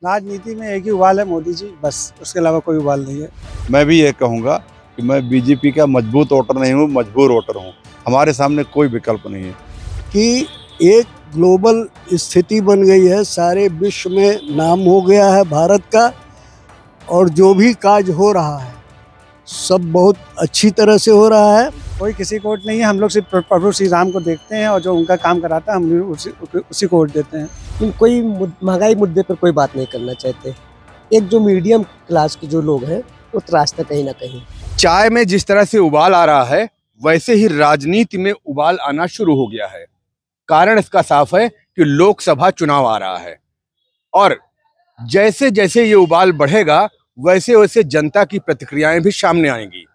राजनीति में एक ही उबाल है, मोदी जी, बस उसके अलावा कोई उबाल नहीं है। मैं भी ये कहूँगा कि मैं बीजेपी का मजबूत वोटर नहीं हूँ, मजबूर वोटर हूँ। हमारे सामने कोई विकल्प नहीं है कि एक ग्लोबल स्थिति बन गई है, सारे विश्व में नाम हो गया है भारत का, और जो भी काज हो रहा है सब बहुत अच्छी तरह से हो रहा है। कोई किसी को वोट नहीं है, हम लोग सिर्फ प्रभु श्री राम को देखते हैं और जो उनका काम कराता है हम उसी को वोट देते हैं। कोई महंगाई मुद्दे पर कोई बात नहीं करना चाहते। एक जो मीडियम क्लास के जो लोग हैं वो त्रासते कहीं ना कहीं। चाय में जिस तरह से उबाल आ रहा है वैसे ही राजनीति में उबाल आना शुरू हो गया है। कारण इसका साफ है कि लोकसभा चुनाव आ रहा है और जैसे जैसे ये उबाल बढ़ेगा वैसे वैसे जनता की प्रतिक्रियाएं भी सामने आएंगी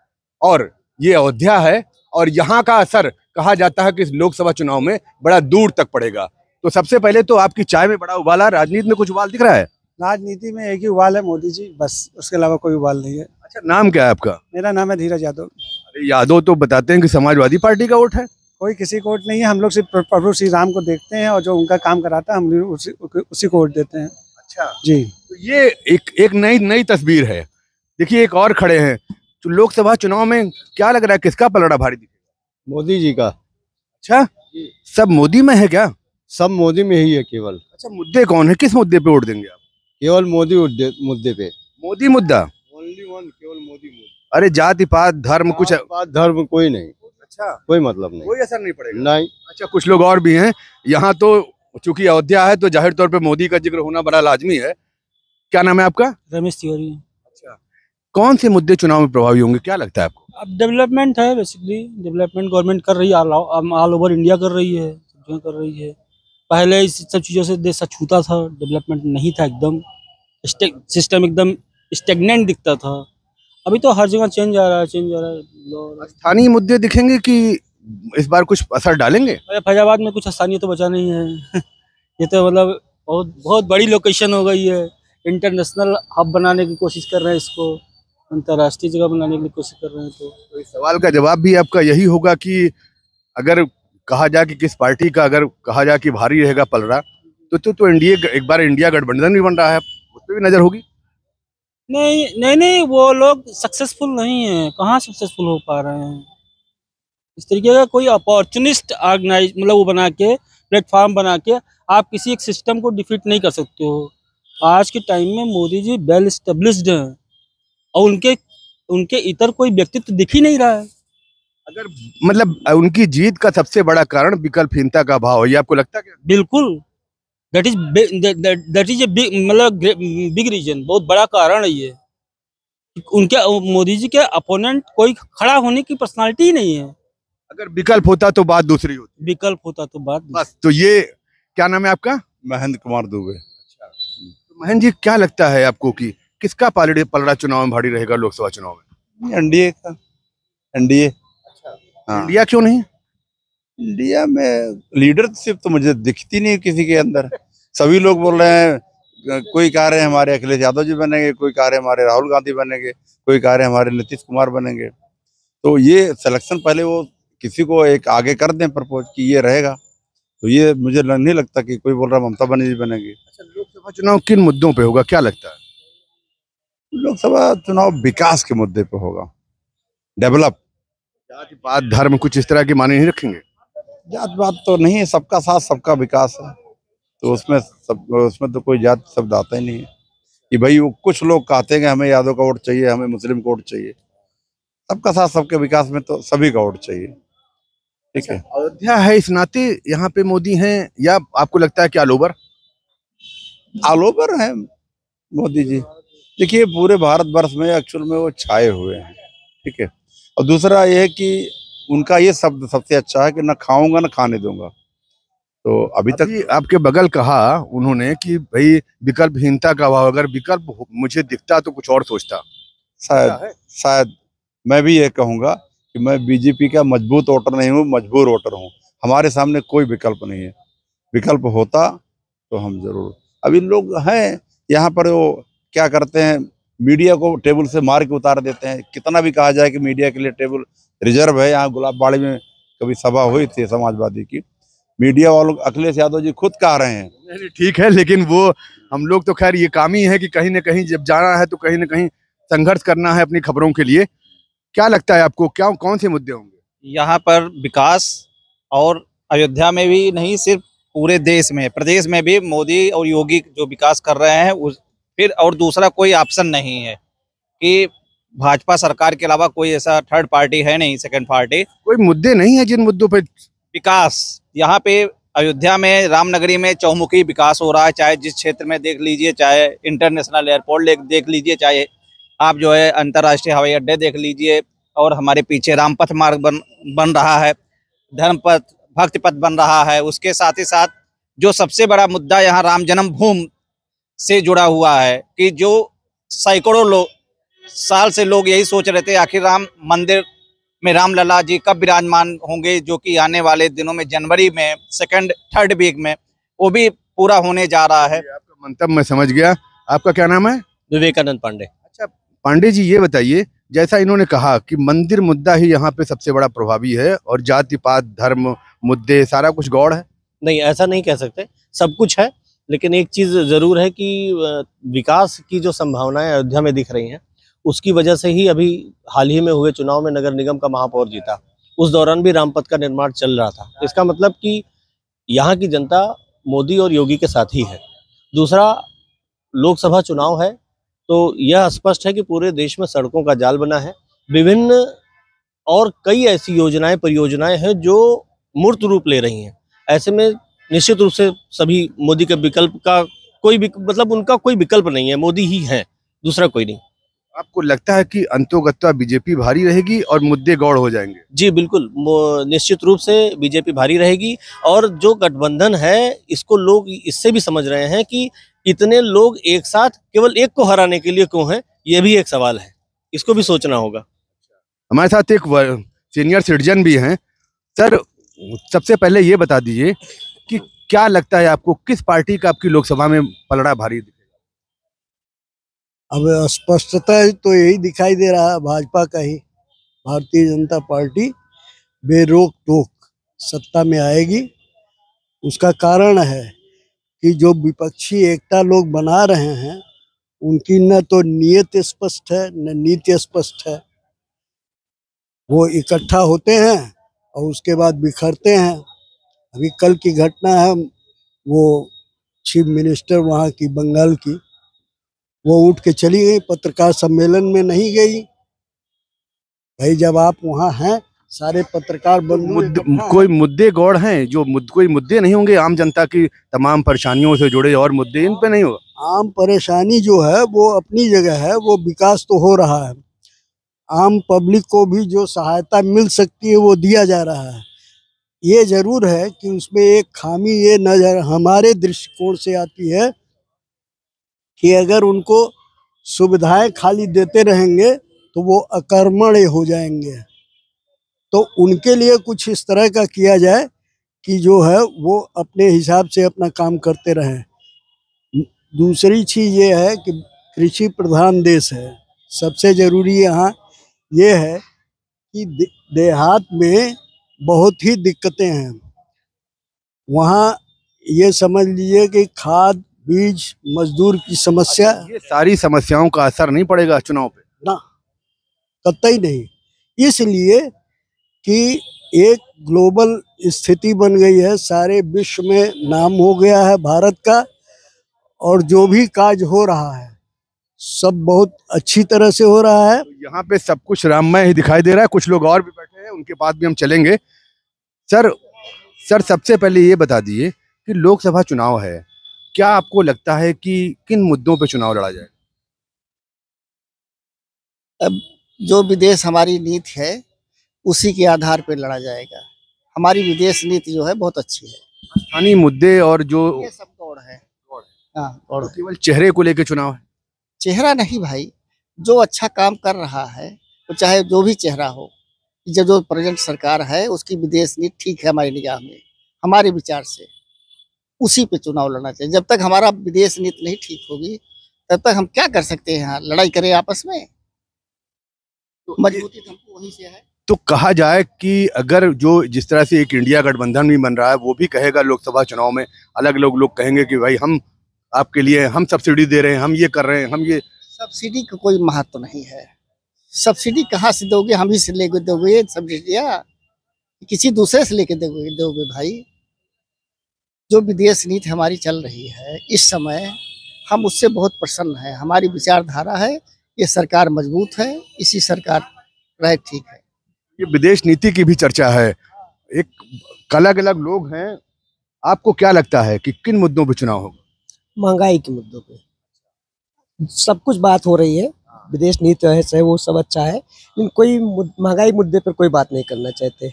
और ये अयोध्या है और यहाँ का असर कहा जाता है कि इस लोकसभा चुनाव में बड़ा दूर तक पड़ेगा। तो सबसे पहले तो आपकी चाय में बड़ा उबाल है, राजनीति में कुछ उबाल दिख रहा है? राजनीति में एक ही उबाल है, मोदी जी, बस उसके अलावा कोई उबाल नहीं है। अच्छा, नाम क्या है आपका? मेरा नाम है धीरज यादव। अरे यादव तो बताते हैं कि समाजवादी पार्टी का वोट है। कोई किसी को वोट नहीं है, हम लोग सिर्फ प्रभु श्री राम को देखते हैं और जो उनका काम कराता है हम उसी को वोट देते हैं। अच्छा जी, तो ये एक नई तस्वीर है। देखिए एक और खड़े हैं। तो लोकसभा चुनाव में क्या लग रहा है, किसका पलड़ा भारी दिखेगा? मोदी जी का। अच्छा, सब मोदी में है क्या? सब मोदी में ही है केवल। अच्छा, मुद्दे कौन है, किस मुद्दे पे वोट देंगे आप? केवल मोदी मुद्दे पे। मोदी मुद्दा? ओनली वन, केवल मोदी मुद्दा। अरे जाति पात धर्म कुछ? बात धर्म कोई नहीं। अच्छा, कोई मतलब नहीं, कोई असर नहीं पड़ेगा? नहीं। अच्छा, कुछ लोग और भी हैं यहाँ। तो चूंकि अयोध्या है तो जाहिर तौर पे मोदी का जिक्र होना बड़ा लाजमी है। क्या नाम है आपका? रमेश तिवारी। अच्छा, कौन से मुद्दे चुनाव में प्रभावी होंगे, क्या लगता है आपको? अब डेवलपमेंट है, बेसिकली डेवलपमेंट गवर्नमेंट कर रही है, ऑल ओवर इंडिया कर रही है, सब कर रही है। पहले इस सब चीज़ों से देश छूता था, डेवलपमेंट नहीं था, एकदम सिस्टम एकदम स्टेगनेंट दिखता था। अभी तो हर जगह चेंज आ रहा है। स्थानीय मुद्दे दिखेंगे कि इस बार कुछ असर डालेंगे? फैजाबाद में कुछ स्थानीय तो बचा नहीं है। ये तो मतलब बहुत बड़ी लोकेशन हो गई है। इंटरनेशनल हब बनाने की कोशिश कर रहे हैं, इसको अंतर्राष्ट्रीय जगह बनाने की कोशिश कर रहे हैं। तो इस सवाल का जवाब भी आपका यही होगा कि अगर कहा जाए कि किस पार्टी का अगर कहा जाए कि भारी रहेगा पलड़ा तो इंडिया एक बार इंडिया गठबंधन भी बन रहा है, उस पर भी नजर होगी। नहीं, वो लोग सक्सेसफुल नहीं है, कहाँ सक्सेसफुल हो पा रहे हैं। इस तरीके का कोई अपॉर्चुनिस्ट ऑर्गेनाइज मतलब वो बना के प्लेटफॉर्म बना के आप किसी एक सिस्टम को डिफीट नहीं कर सकते हो। आज के टाइम में मोदी जी वेल एस्टेब्लिश्ड हैं और उनके इतर कोई व्यक्तित्व दिख ही नहीं रहा है। अगर मतलब उनकी जीत का सबसे बड़ा कारण विकल्पहीनता का भाव है, ये आपको लगता है क्या? बिल्कुल, दैट इज ए मतलब बिग रीजन, बहुत बड़ा कारण है ये। उनके मोदी जी के अपोनेंट कोई खड़ा होने की पर्सनालिटी ही नहीं है। अगर विकल्प होता तो बात दूसरी होती। विकल्प होता तो बात बस। तो ये क्या नाम है आपका? महेंद्र कुमार दुबे। तो महेंद्र जी, क्या लगता है आपको कि किसका पलड़ा चुनाव में भारी रहेगा लोकसभा चुनाव में? एनडीए का। एनडीए। हाँ। इंडिया क्यों नहीं? इंडिया में लीडरशिप तो मुझे दिखती नहीं किसी के अंदर। सभी लोग बोल रहे हैं, कोई कह रहे हैं हमारे अखिलेश यादव जी बनेंगे, कोई कह रहे हैं हमारे राहुल गांधी बनेंगे, कोई कह रहे हैं हमारे नीतीश कुमार बनेंगे। तो ये सिलेक्शन पहले वो किसी को एक आगे कर दें प्रपोज कि ये रहेगा, तो ये मुझे नहीं लगता कि कोई बोल रहा ममता बनर्जी बनेगी। अच्छा, लोकसभा चुनाव किन मुद्दों पे होगा, क्या लगता है? लोकसभा चुनाव विकास के मुद्दे पे होगा, डेवलप। जाति पात धर्म कुछ इस तरह की माने नहीं रखेंगे? जात पात तो नहीं है, सबका साथ सबका विकास है, तो उसमें तो कोई जात शब्द आता ही नहीं है कि भाई वो कुछ लोग कहते हैं कि हमें यादव का वोट चाहिए, हमें मुस्लिम का वोट चाहिए। सबका साथ सबके विकास में तो सभी का वोट चाहिए। ठीक है, अयोध्या है इस नाते यहाँ पे मोदी हैं, या आपको लगता है कि ऑल ओवर है मोदी जी। देखिए पूरे भारतवर्ष में एक्चुअल में वो छाए हुए हैं। ठीक है, और दूसरा ये है कि उनका ये शब्द सबसे अच्छा है कि न खाऊंगा न खाने दूंगा। तो अभी तक आपके बगल कहा उन्होंने कि भाई विकल्पहीनता का भाव, अगर विकल्प मुझे दिखता तो कुछ और सोचता। शायद मैं भी ये कहूँगा कि मैं बीजेपी का मजबूत वोटर नहीं हूँ, मजबूर वोटर हूँ। हमारे सामने कोई विकल्प नहीं है। विकल्प होता तो हम जरूर। अभी लोग हैं यहाँ पर वो क्या करते हैं, मीडिया को टेबल से मार के उतार देते हैं। कितना भी कहा जाए कि मीडिया के लिए टेबल रिजर्व है। यहाँ गुलाबबाड़ी में कभी सभा हुई थी समाजवादी की, मीडिया वालों, अखिलेश यादव जी खुद कह रहे हैं। ठीक है, लेकिन वो हम लोग तो खैर ये काम ही है कि कहीं ना कहीं जब जाना है तो कहीं ना कहीं संघर्ष करना है अपनी खबरों के लिए। क्या लगता है आपको, क्या कौन से मुद्दे होंगे? यहाँ पर विकास, और अयोध्या में भी नहीं, सिर्फ पूरे देश में, प्रदेश में भी मोदी और योगी जो विकास कर रहे हैं उस फिर और दूसरा कोई ऑप्शन नहीं है कि भाजपा सरकार के अलावा कोई ऐसा थर्ड पार्टी है नहीं, सेकंड पार्टी। कोई मुद्दे नहीं है जिन मुद्दों पे? विकास यहाँ पे अयोध्या में, रामनगरी में चौमुखी विकास हो रहा है, चाहे जिस क्षेत्र में देख लीजिए, चाहे इंटरनेशनल एयरपोर्ट देख लीजिए, चाहे आप जो है अंतर्राष्ट्रीय हवाई अड्डे देख लीजिए, और हमारे पीछे रामपथ मार्ग बन रहा है, धर्मपथ, भक्ति पथ बन रहा है। उसके साथ ही साथ जो सबसे बड़ा मुद्दा यहाँ राम जन्मभूमि से जुड़ा हुआ है कि जो सैकड़ों साल से लोग यही सोच रहे थे आखिर राम मंदिर में रामलला जी कब विराजमान होंगे, जो कि आने वाले दिनों में जनवरी में सेकंड थर्ड वीक में वो भी पूरा होने जा रहा है। आपका मंतव्य मैं समझ गया। आपका क्या नाम है? विवेकानंद पांडे। अच्छा पांडे जी, ये बताइए, जैसा इन्होंने कहा कि मंदिर मुद्दा ही यहाँ पे सबसे बड़ा प्रभावी है और जाति पात धर्म मुद्दे सारा कुछ गौड़ है? नहीं, ऐसा नहीं कह सकते, सब कुछ है, लेकिन एक चीज जरूर है कि विकास की जो संभावनाएं अयोध्या में दिख रही हैं, उसकी वजह से ही अभी हाल ही में हुए चुनाव में नगर निगम का महापौर जीता। उस दौरान भी रामपथ का निर्माण चल रहा था। इसका मतलब कि यहाँ की जनता मोदी और योगी के साथ ही है। दूसरा, लोकसभा चुनाव है तो यह स्पष्ट है कि पूरे देश में सड़कों का जाल बना है। विभिन्न और कई ऐसी योजनाएं, परियोजनाएं हैं जो मूर्त रूप ले रही हैं। ऐसे में निश्चित रूप से सभी मोदी के विकल्प का मतलब उनका कोई विकल्प नहीं है, मोदी ही है, दूसरा कोई नहीं। आपको लगता है कि अंतोगत्वा बीजेपी भारी रहेगी और मुद्दे गौड़ हो जाएंगे? जी बिल्कुल, निश्चित रूप से बीजेपी भारी रहेगी। और जो गठबंधन है इसको लोग इससे भी समझ रहे हैं कि इतने लोग एक साथ केवल एक को हराने के लिए क्यों हैं, ये भी एक सवाल है, इसको भी सोचना होगा। हमारे साथ एक सीनियर सिटीजन भी हैं। सर, सबसे पहले ये बता दीजिए कि क्या लगता है आपको, किस पार्टी का आपकी लोकसभा में पलड़ा भारी दिखेगा? अब स्पष्टता तो यही दिखाई दे रहा है, भाजपा का ही, भारतीय जनता पार्टी बेरोक टोक सत्ता में आएगी। उसका कारण है कि जो विपक्षी एकता लोग बना रहे हैं उनकी न तो नियत स्पष्ट है न नीति स्पष्ट है। वो इकट्ठा होते हैं और उसके बाद बिखरते हैं। अभी कल की घटना है, वो चीफ मिनिस्टर वहाँ की बंगाल की, वो उठ के चली गई, पत्रकार सम्मेलन में नहीं गई। भाई जब आप वहाँ हैं, सारे पत्रकार कोई मुद्दे गौड़ हैं जो कोई मुद्दे नहीं होंगे आम जनता की तमाम परेशानियों से जुड़े, और मुद्दे इन पे नहीं होगा? आम परेशानी जो है वो अपनी जगह है, वो विकास तो हो रहा है। आम पब्लिक को भी जो सहायता मिल सकती है वो दिया जा रहा है। ये जरूर है कि उसमें एक खामी ये नजर हमारे दृष्टिकोण से आती है कि अगर उनको सुविधाएं खाली देते रहेंगे तो वो अकर्मण्य हो जाएंगे। तो उनके लिए कुछ इस तरह का किया जाए कि जो है वो अपने हिसाब से अपना काम करते रहें। दूसरी चीज ये है कि कृषि प्रधान देश है। सबसे जरूरी यहाँ ये है कि देहात में बहुत ही दिक्कतें हैं। वहाँ ये समझ लीजिए कि खाद, बीज, मजदूर की समस्या। ये सारी समस्याओं का असर नहीं पड़ेगा चुनाव पे? ना, कतई नहीं। इसलिए कि एक ग्लोबल स्थिति बन गई है, सारे विश्व में नाम हो गया है भारत का, और जो भी काज हो रहा है सब बहुत अच्छी तरह से हो रहा है। यहाँ पे सब कुछ राममय ही दिखाई दे रहा है। कुछ लोग और भी बैठे हैं, उनके पास भी हम चलेंगे। सर, सबसे पहले ये बता दीजिए कि लोकसभा चुनाव है, क्या आपको लगता है कि किन मुद्दों पे चुनाव लड़ा जाए? अब जो विदेश हमारी नीति है उसी के आधार पर लड़ा जाएगा। हमारी विदेश नीति जो है बहुत अच्छी है। स्थानीय मुद्दे और जो ये सब गौड़ है। हाँ, गौड़ तो केवल चेहरे को लेकर चुनाव है? चेहरा नहीं भाई, जो अच्छा काम कर रहा है वो चाहे जो भी चेहरा हो, जो प्रेजेंट सरकार है उसकी विदेश नीति ठीक है हमारी निगाह में, हमारे विचार से उसी पे चुनाव लड़ना चाहिए। जब तक हमारा विदेश नीति नहीं ठीक होगी तब तक हम क्या कर सकते हैं? यहाँ लड़ाई करें आपस में? तो मजबूती तो हमको वहीं से है। तो कहा जाए कि अगर जो जिस तरह से एक इंडिया गठबंधन भी बन रहा है, वो भी कहेगा लोकसभा चुनाव में अलग अलग लोग कहेंगे कि भाई हम आपके लिए, हम सब्सिडी दे रहे हैं, हम ये कर रहे हैं, हम ये। सब्सिडी का कोई महत्व नहीं है। सब्सिडी कहाँ से दोगे? हम ही से लेके दोगे सब्सिडिया? किसी दूसरे से लेके दोगे भाई? जो विदेश नीति हमारी चल रही है इस समय, हम उससे बहुत प्रसन्न हैं। हमारी विचारधारा है ये सरकार मजबूत है, इसी सरकार रहे ठीक है। ये विदेश नीति की भी चर्चा है, एक अलग अलग लोग हैं। आपको क्या लगता है कि किन मुद्दों पर चुनाव होगा? महंगाई के मुद्दों पे सब कुछ बात हो रही है, विदेश नीति है वो सब अच्छा है, लेकिन कोई महंगाई मुद्दे पर कोई बात नहीं करना चाहते।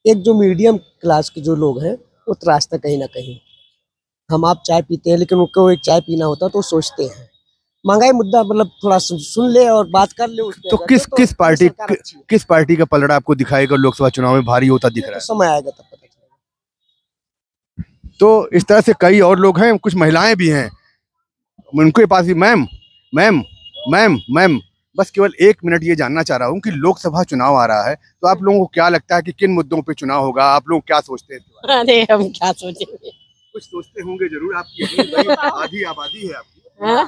एक जो मीडियम क्लास के जो लोग हैं वो त्रासते कहीं ना कहीं। हम आप चाय पीते हैं, लेकिन उनको एक चाय पीना होता है तो सोचते हैं। महंगाई मुद्दा मतलब थोड़ा सुन ले और बात कर ले उस पे। तो किस पार्टी का पलड़ा आपको दिखाएगा लोकसभा चुनाव में भारी होता दिख रहा है? समय आएगा तब पता चलेगा। तो इस तरह से कई और लोग हैं, कुछ महिलाएं भी हैं, उनके पास भी। मैम मैम मैम मैम बस केवल 1 मिनट ये जानना चाह रहा हूँ कि लोकसभा चुनाव आ रहा है, तो आप लोगों को क्या लगता है कि किन मुद्दों पे चुनाव होगा? आप लोग क्या सोचते हैं? अरे हम क्या सोचेंगे, कुछ सोचते होंगे जरूर। आपकी आधी आबादी है आपकी, है ना?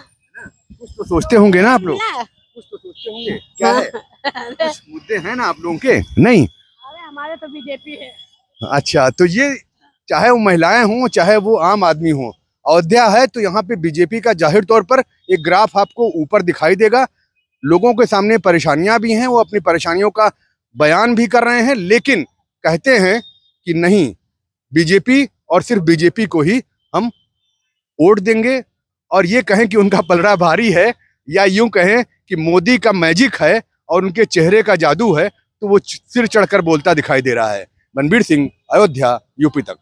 कुछ तो सोचते होंगे ना आप लोग, कुछ तो सोचते होंगे। क्या है? कुछ मुद्दे हैं ना आप लोगों के? नहीं, अरे हमारे तो बीजेपी है। अच्छा, तो ये चाहे वो महिलाएं हों चाहे वो आम आदमी हों, अयोध्या है तो यहाँ पे बीजेपी का जाहिर तौर पर एक ग्राफ आपको ऊपर दिखाई देगा। लोगों के सामने परेशानियां भी हैं, वो अपनी परेशानियों का बयान भी कर रहे हैं, लेकिन कहते हैं कि नहीं, बीजेपी और सिर्फ बीजेपी को ही हम वोट देंगे। और ये कहें कि उनका पलड़ा भारी है, या यूं कहें कि मोदी का मैजिक है और उनके चेहरे का जादू है, तो वो सिर चढ़कर बोलता दिखाई दे रहा है। मनबीर सिंह, अयोध्या, यूपी तक।